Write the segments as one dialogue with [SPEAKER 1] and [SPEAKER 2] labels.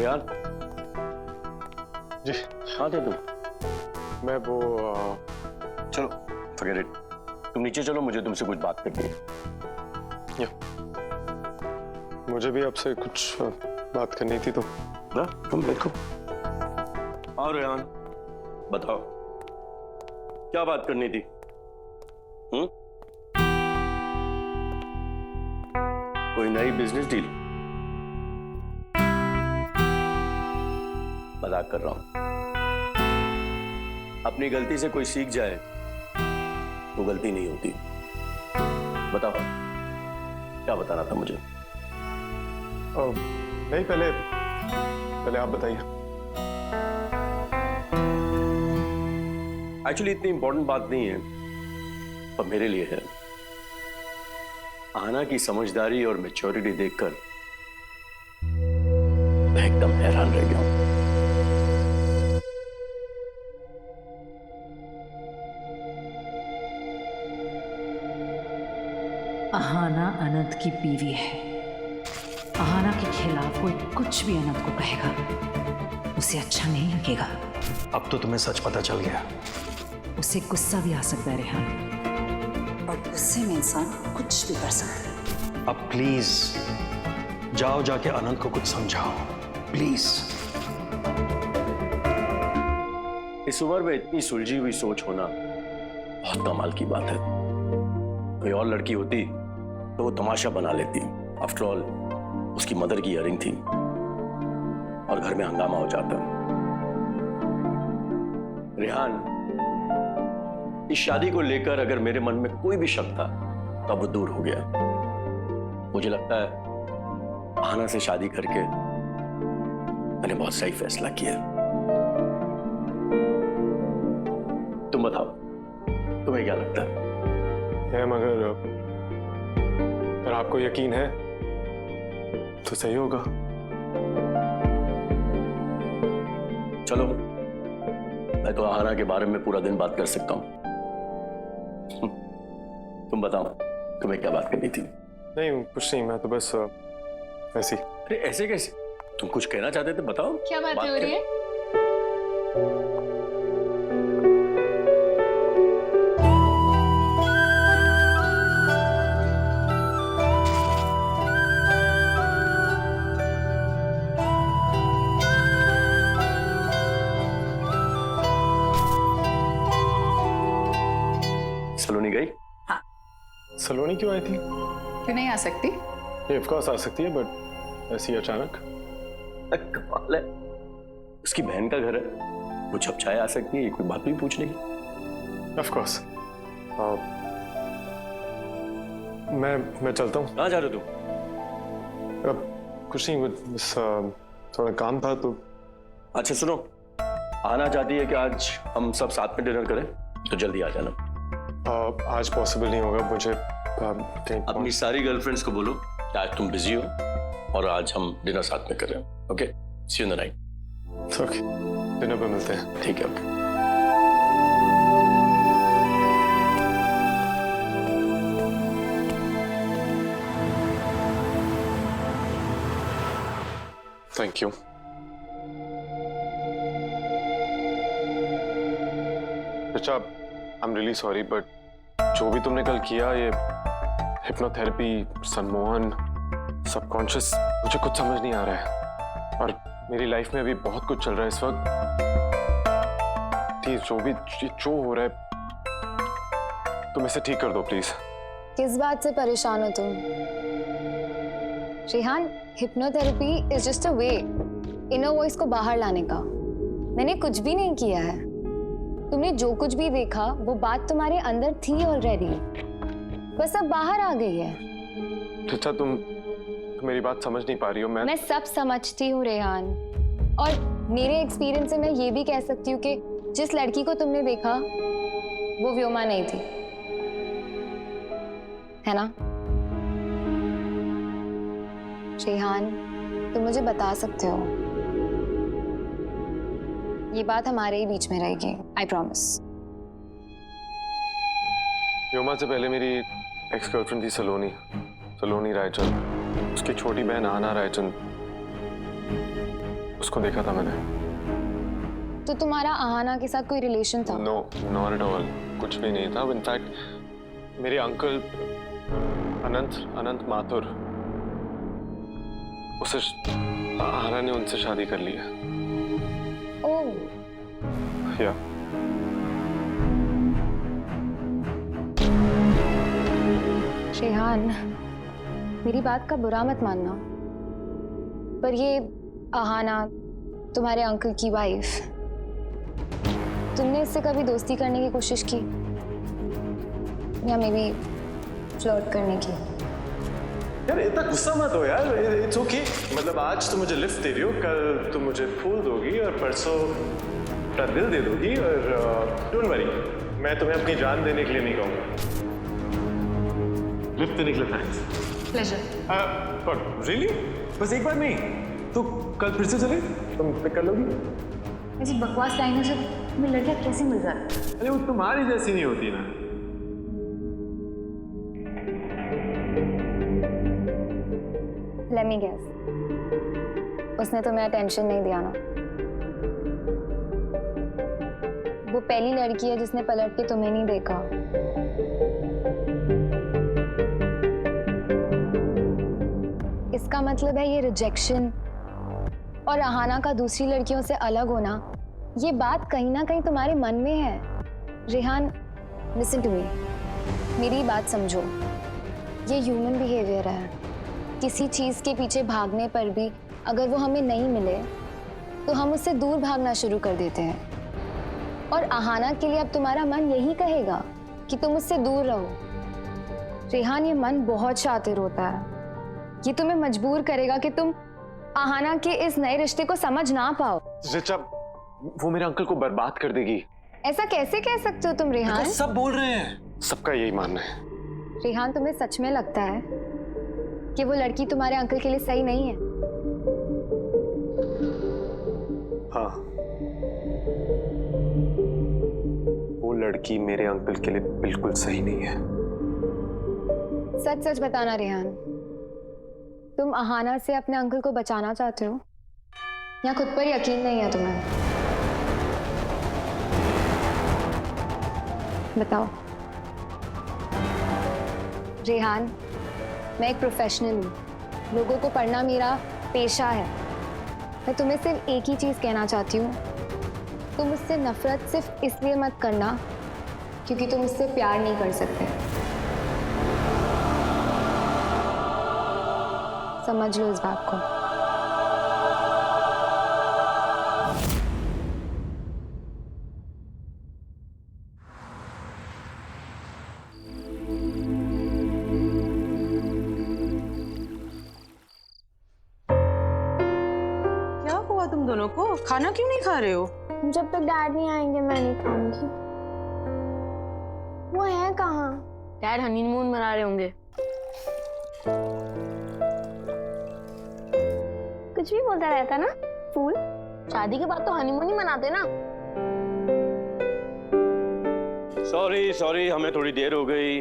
[SPEAKER 1] रेहान
[SPEAKER 2] जी
[SPEAKER 1] कहाँ थे तुम?
[SPEAKER 2] मैं वो
[SPEAKER 1] चलो फॉरगेट इट, तुम नीचे चलो, मुझे तुमसे कुछ बात करनी है।
[SPEAKER 2] मुझे भी आपसे कुछ बात करनी थी तो
[SPEAKER 1] ना तुम देखो। हाँ रेहान बताओ क्या बात करनी थी? कोई नई बिजनेस डील? मजाक कर रहा हूं। अपनी गलती से कोई सीख जाए तो गलती नहीं होती। बताओ क्या बताना था मुझे?
[SPEAKER 2] नहीं, पहले आप बताइए।
[SPEAKER 1] एक्चुअली इतनी इंपॉर्टेंट बात नहीं है, पर मेरे लिए है। आना की समझदारी और मैच्योरिटी देखकर मैं एकदम हैरान रह गया हूं।
[SPEAKER 3] अहाना अनंत की बीवी है। अहाना के खिलाफ कोई कुछ भी अनंत को कहेगा उसे अच्छा नहीं लगेगा।
[SPEAKER 4] अब तो तुम्हें सच पता चल गया।
[SPEAKER 3] उसे गुस्सा भी आ सकता है रेहान, और गुस्से में इंसान कुछ भी कर सकता है।
[SPEAKER 4] अब प्लीज जाओ, जाके अनंत को कुछ समझाओ प्लीज।
[SPEAKER 1] इस उम्र में इतनी सुलझी हुई सोच होना बहुत कमाल की बात है। कोई और लड़की होती तो वो तमाशा बना लेती। आफ्टर ऑल उसकी मदर की हियरिंग थी और घर में हंगामा हो जाता। रेहान, इस शादी को लेकर अगर मेरे मन में कोई भी शक था तो अब वो दूर हो गया। मुझे लगता है आना से शादी करके मैंने बहुत सही फैसला किया। तुम बताओ तुम्हें क्या लगता है?
[SPEAKER 2] अगर आपको यकीन है तो सही होगा।
[SPEAKER 1] चलो, मैं तो आहाना के बारे में पूरा दिन बात कर सकता हूं। तुम बताओ तुम्हें क्या बात करनी थी?
[SPEAKER 2] नहीं कुछ नहीं, मैं तो बस ऐसी।
[SPEAKER 1] अरे ऐसे कैसे? तुम कुछ कहना चाहते थे, बताओ
[SPEAKER 5] क्या बात हो रही है?
[SPEAKER 1] सलोनी गई?
[SPEAKER 5] हाँ।
[SPEAKER 2] सलोनी क्यों आई थी?
[SPEAKER 5] क्यों नहीं आ सकती?
[SPEAKER 2] ये ऑफ कोर्स आ सकती है, बट ऐसी अचानक।
[SPEAKER 1] कमाल है, उसकी बहन का घर है, वो छपछाए आ सकती है, कोई बात भी पूछने की।
[SPEAKER 2] Of course. मैं चलता हूँ।
[SPEAKER 1] कहाँ जा रहे हो तुम?
[SPEAKER 2] अब कुछ नहीं, बस थोड़ा काम था तो।
[SPEAKER 1] अच्छा सुनो, आना चाहती है कि आज हम सब साथ में डिनर करें, तो जल्दी आ जाना।
[SPEAKER 2] आज पॉसिबल नहीं होगा मुझे। कहीं
[SPEAKER 1] अपनी सारी गर्लफ्रेंड्स को बोलो कि आज तुम बिजी हो और आज हम डिनर साथ में कर रहे हैं। Okay, see you in the night.
[SPEAKER 2] Okay, dinner पे मिलते हैं।
[SPEAKER 1] ठीक है, ओके।
[SPEAKER 2] Thank you. अच्छा, I am really sorry, but जो भी तुमने कल किया, ये हिप्नोथेरेपी, सम्मोहन, सबकॉन्शियस, मुझे कुछ समझ नहीं आ रहा है। और मेरी लाइफ में अभी बहुत कुछ चल रहा है इस वक्त। प्लीज जो हो रहा है तुम इसे ठीक कर दो प्लीज।
[SPEAKER 6] किस बात से परेशान हो तुम? Rehan, hypnotherapy is just a way inner voice को बाहर लाने का। मैंने कुछ भी नहीं किया है। तुमने जो कुछ भी देखा वो बात तुम्हारे अंदर थी ऑलरेडी, बस अब बाहर आ गई है।
[SPEAKER 2] अच्छा, तुम मेरी बात समझ नहीं पा रही हो।
[SPEAKER 6] मैं सब समझती हूँ रेहान, और मेरे एक्सपीरियंस से मैं ये भी कह सकती हूँ कि जिस लड़की को तुमने देखा वो व्योमा नहीं थी, है ना? रेहान, तुम मुझे बता सकते हो, ये बात हमारे ही बीच में रहेगी, आई प्रॉमिस।
[SPEAKER 2] व्योमा से पहले मेरी एक्स गर्लफ्रेंड थी सलोनी रायचंद। उसकी छोटी बहन आना रायचंद। उसको देखा था मैंने।
[SPEAKER 6] तो तुम्हारा आहाना के साथ कोई रिलेशन था?
[SPEAKER 2] नो, नॉट एट ऑल, कुछ भी नहीं था। इनफैक्ट मेरे अंकल अनंत माथुर, उसे आहाना ने उनसे शादी कर ली है।
[SPEAKER 6] ओह,
[SPEAKER 2] या
[SPEAKER 6] रेहान, मेरी बात का बुरा मत मानना, पर ये आहाना तुम्हारे अंकल की वाइफ, तुमने इससे कभी दोस्ती करने की कोशिश की या मे बी फ्लर्ट करने की?
[SPEAKER 7] यार इतना गुस्सा मत हो यार, इट्स ओके। मतलब आज तुम मुझे लिफ्ट दे रही हो, कल तुम मुझे फूल दोगी और परसों अपना दिल दे दोगी, और डोंट वरी, मैं तुम्हें अपनी जान देने के लिए नहीं कहूँगा। लिफ्ट देने के लिए थैंक्स।
[SPEAKER 5] प्लेजर।
[SPEAKER 7] रियली? बस एक बार नहीं तो कल फिर से चले, तुम पिक कर लोगी?
[SPEAKER 3] ऐसी बकवास लाइनों से तुम्हें लड़कियां कैसे मिल जाती?
[SPEAKER 7] अरे वो तुम्हारी जैसी नहीं होती ना।
[SPEAKER 6] लेट मी गेस, उसने तुम्हें अटेंशन नहीं दिया ना? वो पहली लड़की है जिसने पलट के तुम्हें नहीं देखा। इसका मतलब है ये रिजेक्शन और आहाना का दूसरी लड़कियों से अलग होना, ये बात कहीं ना कहीं तुम्हारे मन में है। रेहान, लिसन टू मी, मेरी बात समझो। ये ह्यूमन बिहेवियर है। किसी चीज के पीछे भागने पर भी अगर वो हमें नहीं मिले तो हम उससे दूर भागना शुरू कर देते हैं, और आहाना के लिए अब तुम्हारा मन यही कहेगा कि तुम उससे दूर रहो। रेहान, ये मन बहुत शातिर होता है, ये तुम्हें मजबूर करेगा कि तुम आहाना के इस नए रिश्ते को समझ ना पाओ।
[SPEAKER 2] रिचा, वो मेरे अंकल को बर्बाद कर देगी।
[SPEAKER 6] ऐसा कैसे कह सकते हो तुम रेहान?
[SPEAKER 2] सब बोल रहे हैं, सबका यही मानना है।
[SPEAKER 6] रेहान, तुम्हें सच में लगता है कि वो लड़की तुम्हारे अंकल के लिए सही नहीं है?
[SPEAKER 2] हाँ, वो लड़की मेरे अंकल के लिए बिल्कुल सही नहीं है।
[SPEAKER 6] सच सच बताना रेहान, तुम आहाना से अपने अंकल को बचाना चाहते हो या खुद पर यकीन नहीं है तुम्हें? बताओ। रेहान, मैं एक प्रोफेशनल हूँ, लोगों को पढ़ना मेरा पेशा है। मैं तुम्हें सिर्फ एक ही चीज कहना चाहती हूँ, तुम मुझसे नफरत सिर्फ इसलिए मत करना क्योंकि तुम मुझसे प्यार नहीं कर सकते। समझ लो इस बात को।
[SPEAKER 8] क्या हुआ तुम दोनों को? खाना क्यों नहीं खा रहे हो?
[SPEAKER 6] जब तक डैड नहीं आएंगे मैं नहीं खाऊंगी। वो है कहाँ?
[SPEAKER 8] डैड हनीमून मना रहे होंगे।
[SPEAKER 6] कुछ भी बोलता रहता ना फूल।
[SPEAKER 8] शादी के बाद तो हनीमून ही मनाते ना।
[SPEAKER 1] सॉरी, हमें थोड़ी देर हो गई।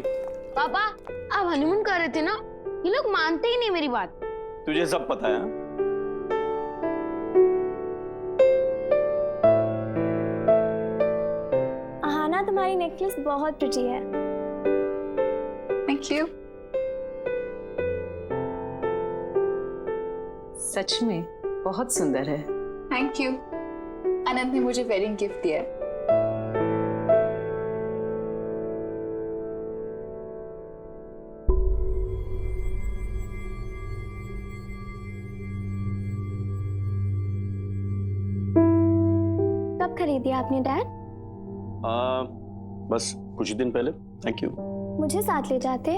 [SPEAKER 8] पापा, आप हनीमून कर रहे थे ना? ये लोग मानते ही नहीं मेरी बात।
[SPEAKER 1] तुझे सब पता है?
[SPEAKER 6] आहाना, तुम्हारी नेकलेस बहुत प्रिटी है।
[SPEAKER 5] Thank you.
[SPEAKER 9] सच में बहुत सुंदर है।
[SPEAKER 5] Thank you. अनंत ने मुझे वेडिंग गिफ्ट दिया है।
[SPEAKER 6] कब खरीदी आपने डैड?
[SPEAKER 1] बस कुछ दिन पहले। Thank you.
[SPEAKER 6] मुझे साथ ले जाते,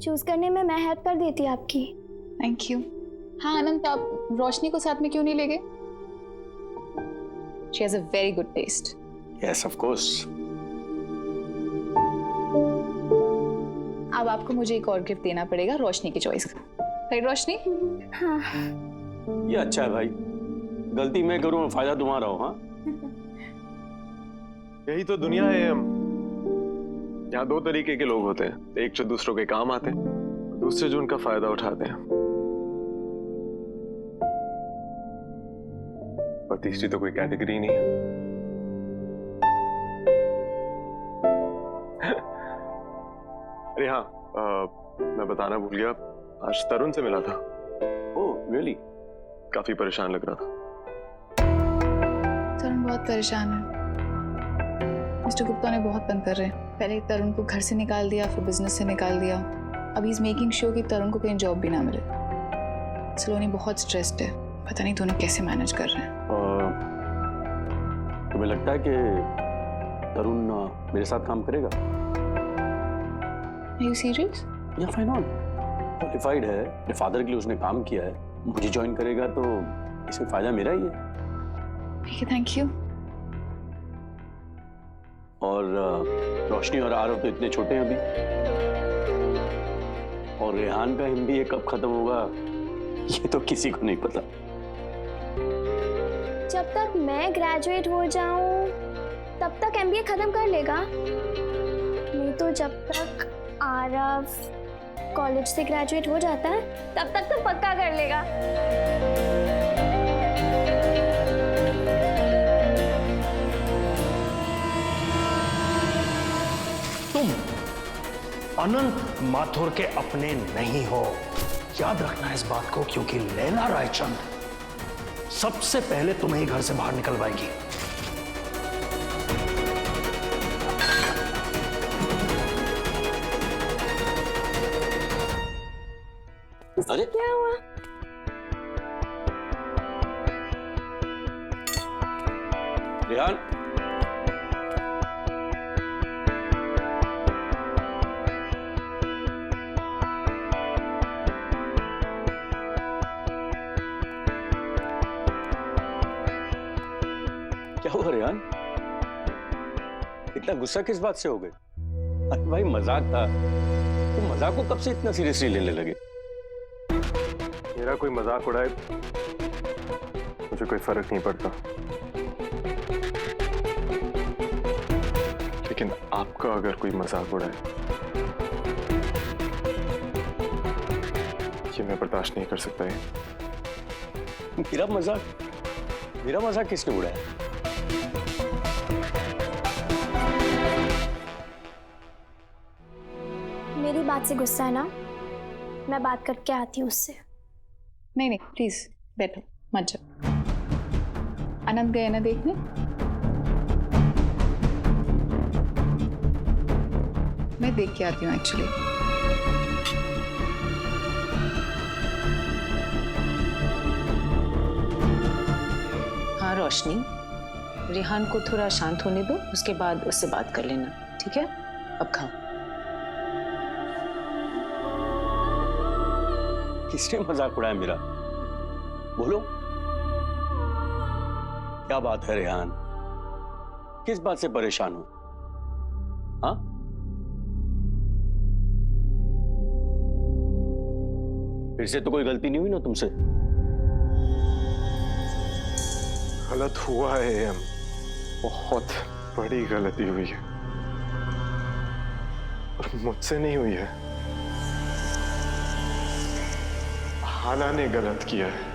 [SPEAKER 6] चूज करने में मैं हेल्प कर देती आपकी।
[SPEAKER 5] Thank you. हाँ अनंत, आप रोशनी को साथ में क्यों नहीं ले गए? She has a very good taste.
[SPEAKER 1] Yes, of course.
[SPEAKER 5] अब आपको मुझे एक और गिफ्ट देना पड़ेगा रोशनी की चॉइस का। राइट रोशनी?
[SPEAKER 6] हाँ।
[SPEAKER 1] ये अच्छा है भाई, गलती मैं करूँ फायदा तुम्हारा हो। हाँ,
[SPEAKER 2] यही तो दुनिया है। हम यहाँ दो तरीके के लोग होते हैं, एक जो दूसरों के काम आते हैं, दूसरे जो उनका फायदा उठाते हैं। तीसरी तो कोई कैटेगरी नहीं है। अरे हाँ, मैं बताना भूल गया, आज तरुण से मिला था।
[SPEAKER 1] Oh really?
[SPEAKER 2] काफी परेशान लग रहा था।
[SPEAKER 5] तरुण बहुत परेशान है। मिस्टर गुप्ता ने बहुत तंग कर रहे हैं। पहले तरुण को घर से निकाल दिया, फिर बिजनेस से निकाल दिया। अब ही इज मेकिंग श्योर कि तरुण को कहीं जॉब भी ना मिले। सलोनी बहुत स्ट्रेस्ड है, पता नहीं दोनों कैसे मैनेज कर रहे हैं।
[SPEAKER 1] तुम्हें लगता है कि तरुण मेरे साथ काम करेगा?
[SPEAKER 5] Are you serious?
[SPEAKER 1] या फाइन नॉट, क्वालिफाइड है, अपने फादर के लिए उसने काम किया है, मुझे ज्वाइन करेगा तो इसमें फायदा मेरा ही है।
[SPEAKER 5] ठीक है, थैंक यू।
[SPEAKER 1] और रोशनी और आरव तो इतने छोटे हैं अभी, और रेहान का MBA कब खत्म होगा ये तो किसी को नहीं पता।
[SPEAKER 6] जब तक मैं ग्रेजुएट हो जाऊं तब तक MBA खत्म कर लेगा, नहीं तो जब तक आरव कॉलेज से ग्रेजुएट हो जाता है तब तक तो पक्का कर लेगा।
[SPEAKER 4] तुम अनंत माथुर के अपने नहीं हो, याद रखना इस बात को, क्योंकि लैला रायचंद सबसे पहले तुम्हें ही घर से बाहर निकलवाएगी।
[SPEAKER 1] अरे
[SPEAKER 6] क्या हुआ?
[SPEAKER 1] रेहान, क्या हुआ रेहान? इतना गुस्सा किस बात से हो गए? अरे भाई मजाक था, तुम मजाक को कब से इतना सीरियसली लेने लगे?
[SPEAKER 2] मेरा कोई मजाक उड़ाए मुझे कोई फर्क नहीं पड़ता, लेकिन आपका अगर कोई मजाक उड़ाए ये मैं बर्दाश्त नहीं कर सकता है।
[SPEAKER 1] मेरा मजाक किसने उड़ाया?
[SPEAKER 6] मेरी बात से गुस्सा है ना? मैं बात करके आती हूँ उससे।
[SPEAKER 5] नहीं नहीं, प्लीज बैठो, मत जाओ। अनंत गए ना देखने? मैं देख के आती हूँ एक्चुअली।
[SPEAKER 9] हाँ रोशनी, रेहान को थोड़ा शांत होने दो, उसके बाद उससे बात कर लेना, ठीक है? अब खाओ।
[SPEAKER 1] किसने मजाक उड़ाया मेरा? बोलो, क्या बात है रेहान? किस बात से परेशान हो? हाँ? फिर से तो कोई गलती नहीं हुई ना तुमसे?
[SPEAKER 2] गलत हुआ है एम, बहुत बड़ी गलती हुई है, और मुझसे नहीं हुई है, हाना ने गलत किया है।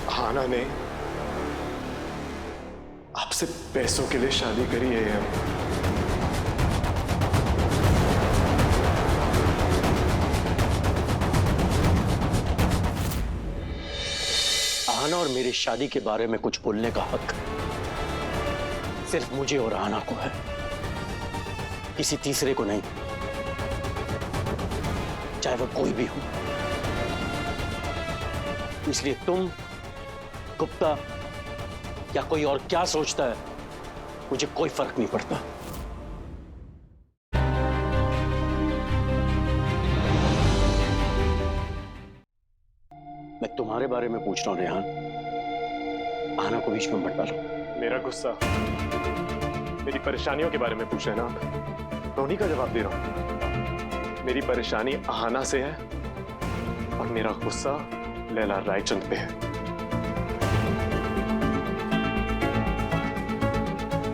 [SPEAKER 2] हाना ने आपसे पैसों के लिए शादी करी है एम।
[SPEAKER 1] आना और मेरी शादी के बारे में कुछ बोलने का हक सिर्फ मुझे और आना को है, किसी तीसरे को नहीं, चाहे वो कोई भी हो। इसलिए तुम, गुप्ता या कोई और क्या सोचता है, मुझे कोई फर्क नहीं पड़ता। मैं तुम्हारे बारे में पूछ रहा हूं रेहान, आना को बीच में मत डालो।
[SPEAKER 2] मेरा गुस्सा मेरी परेशानियों के बारे में पूछ रहे हैं ना आप, तो उन्हीं का जवाब दे रहा हूं। मेरी परेशानी आहाना से है और मेरा गुस्सा लैला रायचंद पे है।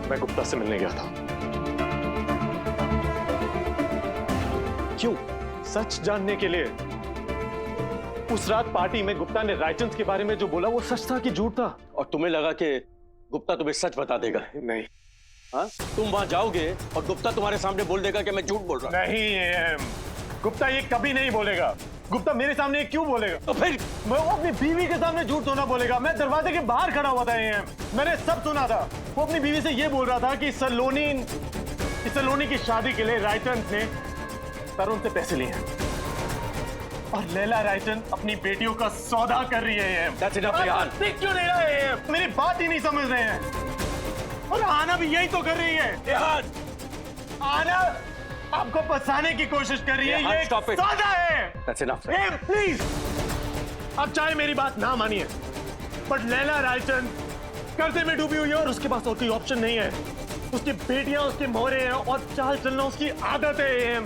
[SPEAKER 7] मैं गुप्ता से मिलने गया था।
[SPEAKER 1] क्यों?
[SPEAKER 7] सच जानने के लिए। उस रात पार्टी में गुप्ता ने रायचंद के बारे में जो बोला वो सच था कि झूठ था?
[SPEAKER 1] और तुम्हें लगा कि गुप्ता तुम्हें सच बता देगा?
[SPEAKER 7] नहीं।
[SPEAKER 1] हाँ? तुम वहां जाओगे और गुप्ता तुम्हारे सामने बोल देगा कि मैं झूठ बोल रहा हूं।
[SPEAKER 7] नहीं, गुप्ता ये कभी नहीं बोलेगा। गुप्ता मेरे सामने क्यों बोलेगा?
[SPEAKER 1] तो फिर
[SPEAKER 7] वो अपनी बीवी के सामने झूठ तो ना बोलेगा। मैं दरवाजे के बाहर खड़ा हुआ था, मैंने सब सुना था। वो अपनी बीवी से ये बोल रहा था कि सलोनी की शादी के लिए रायचंद ने तरुण से पैसे लिए हैं और लैला रायचंद अपनी बेटियों का सौदा कर रही है।
[SPEAKER 1] That's enough, Rehan.
[SPEAKER 7] देख क्यों नहीं रहे हैं? मेरी बात ही नहीं समझ रहे हैं। और आना भी यही तो कर रही है।
[SPEAKER 1] रेहान,
[SPEAKER 7] आना आपको फंसाने की कोशिश कर रही है।
[SPEAKER 1] रेहान,
[SPEAKER 7] ये एक
[SPEAKER 1] stop it।
[SPEAKER 7] सौदा है।
[SPEAKER 1] That's enough।
[SPEAKER 7] प्लीज, अब चाहे मेरी बात ना मानिए, बट लैला रायचंद कर्जे में डूबी हुई है और उसके पास और कोई ऑप्शन नहीं है। उसकी बेटियां उसके मोहरे हैं और चाल चलना उसकी आदत है।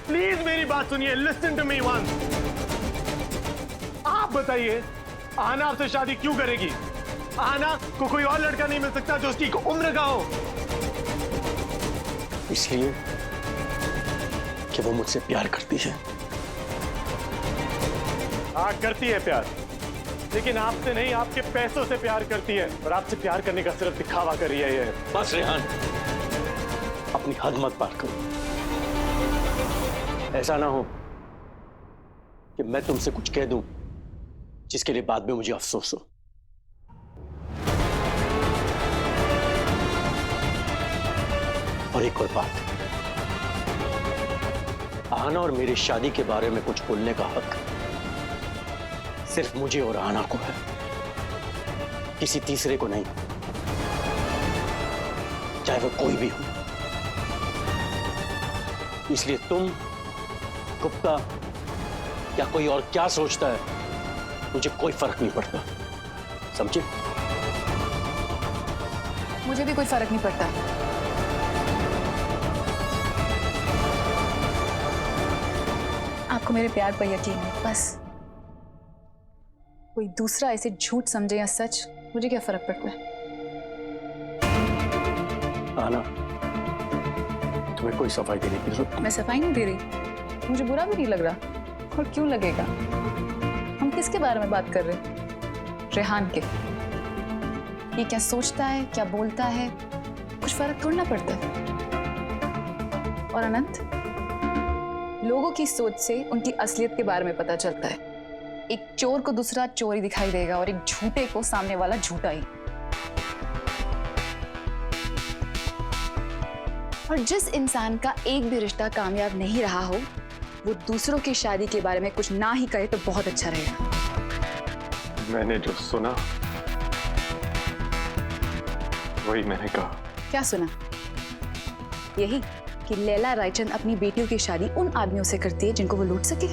[SPEAKER 7] प्लीज मेरी बात सुनिए, लिसन टू मी वंस। आप बताइए, आना आपसे शादी क्यों करेगी? आना को कोई और लड़का नहीं मिल सकता जो उसकी उम्र का हो?
[SPEAKER 1] इसलिए कि वो मुझसे प्यार करती है।
[SPEAKER 7] हाँ, करती है प्यार, लेकिन आपसे नहीं, आपके पैसों से प्यार करती है। और आपसे प्यार करने का सिर्फ दिखावा कर रही है ये।
[SPEAKER 1] बस रेहान, अपनी हद मत पार करो। ऐसा ना हो कि मैं तुमसे कुछ कह दूं जिसके लिए बाद में मुझे अफसोस हो। और एक और बात, आना और मेरी शादी के बारे में कुछ बोलने का हक सिर्फ मुझे और आना को है, किसी तीसरे को नहीं, चाहे वो कोई भी हो। इसलिए तुम, गुप्ता या कोई और क्या सोचता है, मुझे कोई फर्क नहीं पड़ता, समझे?
[SPEAKER 5] मुझे भी कोई फर्क नहीं पड़ता। आपको मेरे प्यार पर यकीन है, बस। कोई दूसरा ऐसे झूठ समझे या सच, मुझे क्या फर्क पड़ता है?
[SPEAKER 1] आना, तुम्हें कोई सफाई देने की जरूरत?
[SPEAKER 5] मैं सफाई नहीं दे रही, मुझे बुरा भी नहीं लग रहा। और क्यों लगेगा? हम किसके बारे में बात कर रहे हैं? रेहान के। ये क्या सोचता है, क्या बोलता है, कुछ फर्क थोड़ा ना पड़ता है। और अनंत, लोगों की सोच से उनकी असलियत के बारे में पता चलता है। एक चोर को दूसरा चोर ही दिखाई देगा और एक झूठे को सामने वाला झूठा ही। और जिस इंसान का एक भी रिश्ता कामयाब नहीं रहा हो, वो दूसरों की शादी के बारे में कुछ ना ही कहे तो बहुत अच्छा रहेगा।
[SPEAKER 2] मैंने जो सुना वही मैंने कहा।
[SPEAKER 5] क्या सुना? यही कि लैला रायचंद अपनी बेटियों की शादी उन आदमियों से करती है जिनको वो लूट सके।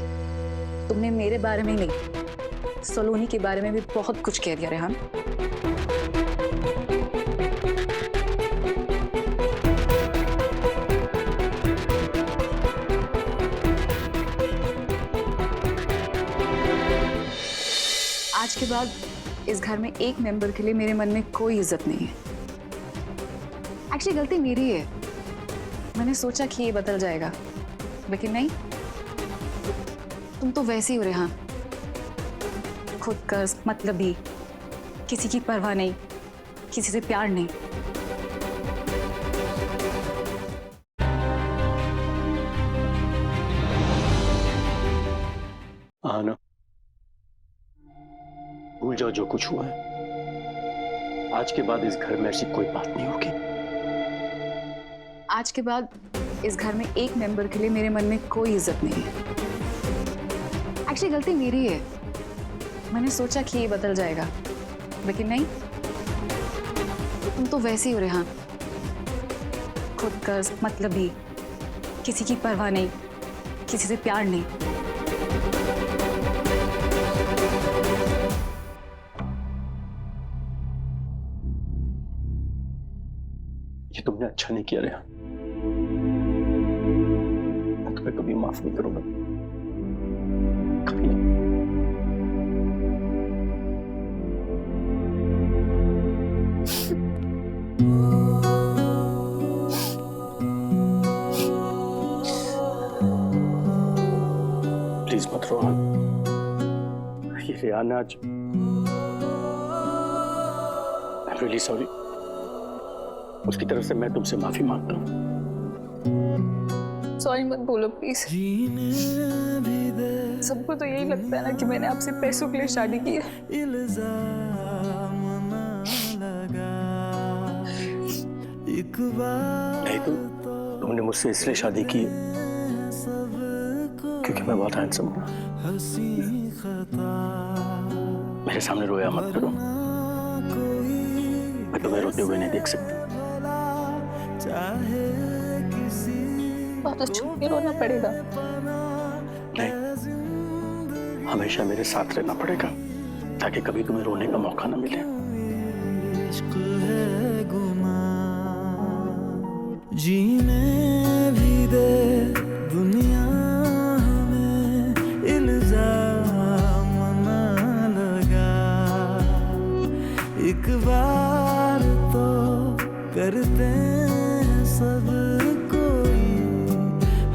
[SPEAKER 5] तुमने मेरे बारे में नहीं, सलोनी के बारे में भी बहुत कुछ कह दिया रेहान। आज के बाद इस घर में एक मेंबर के लिए मेरे मन में कोई इज्जत नहीं है। एक्चुअली गलती मेरी है। मैंने सोचा कि ये बदल जाएगा, लेकिन नहीं। तुम तो वैसे ही हो रेहान, खुद कर्ज, मतलबी, किसी की परवाह नहीं, किसी से प्यार नहीं।
[SPEAKER 1] आना, भूल जाओ जो कुछ हुआ है। आज के बाद इस घर में ऐसी कोई बात नहीं होगी।
[SPEAKER 5] आज के बाद इस घर में एक मेंबर के लिए मेरे मन में कोई इज्जत नहीं है। एक्चुअली गलती मेरी है। मैंने सोचा कि ये बदल जाएगा, लेकिन नहीं। तुम तो वैसे ही हो रेहान, खुद कर्ज, मतलबी, किसी की परवाह नहीं, किसी से प्यार नहीं।
[SPEAKER 1] ये तुमने अच्छा नहीं किया रेहान। मैं तुम्हें कभी माफ नहीं करूंगा, कभी नहीं। मत रो। ये रेहान आज आई एम रियली सॉरी। उसकी तरफ से मैं तुमसे माफी मांगता हूँ।
[SPEAKER 5] सॉरी मत बोलो प्लीज। सबको तो यही लगता है ना कि मैंने आपसे पैसों के लिए शादी की है।
[SPEAKER 1] नहीं तो तुमने मुझसे इसलिए शादी की है क्योंकि मैं बहुत हैंडसम हूँ। मेरे सामने रोया मत करो, मैं तुम्हें रोते हुए नहीं देख सकता।
[SPEAKER 5] तो छुप के रोना पड़ेगा।
[SPEAKER 1] नहीं, हमेशा मेरे साथ रहना पड़ेगा ताकि कभी तुम्हें रोने का मौका न मिले।
[SPEAKER 10] जीने भी दे दुनिया हमें, इल्जाम न लगा, एक बार तो करते हैं सब कोई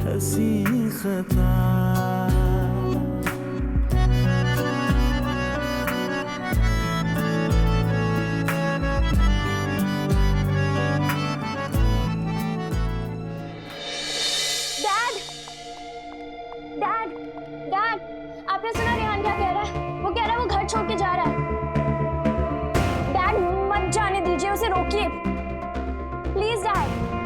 [SPEAKER 10] हंसी खता।
[SPEAKER 6] डैड, आपने सुना रेहान क्या कह रहा है? वो कह रहा है वो घर छोड़ के जा रहा है। डैड, मत जाने दीजिए उसे, रोकिए प्लीज डैड।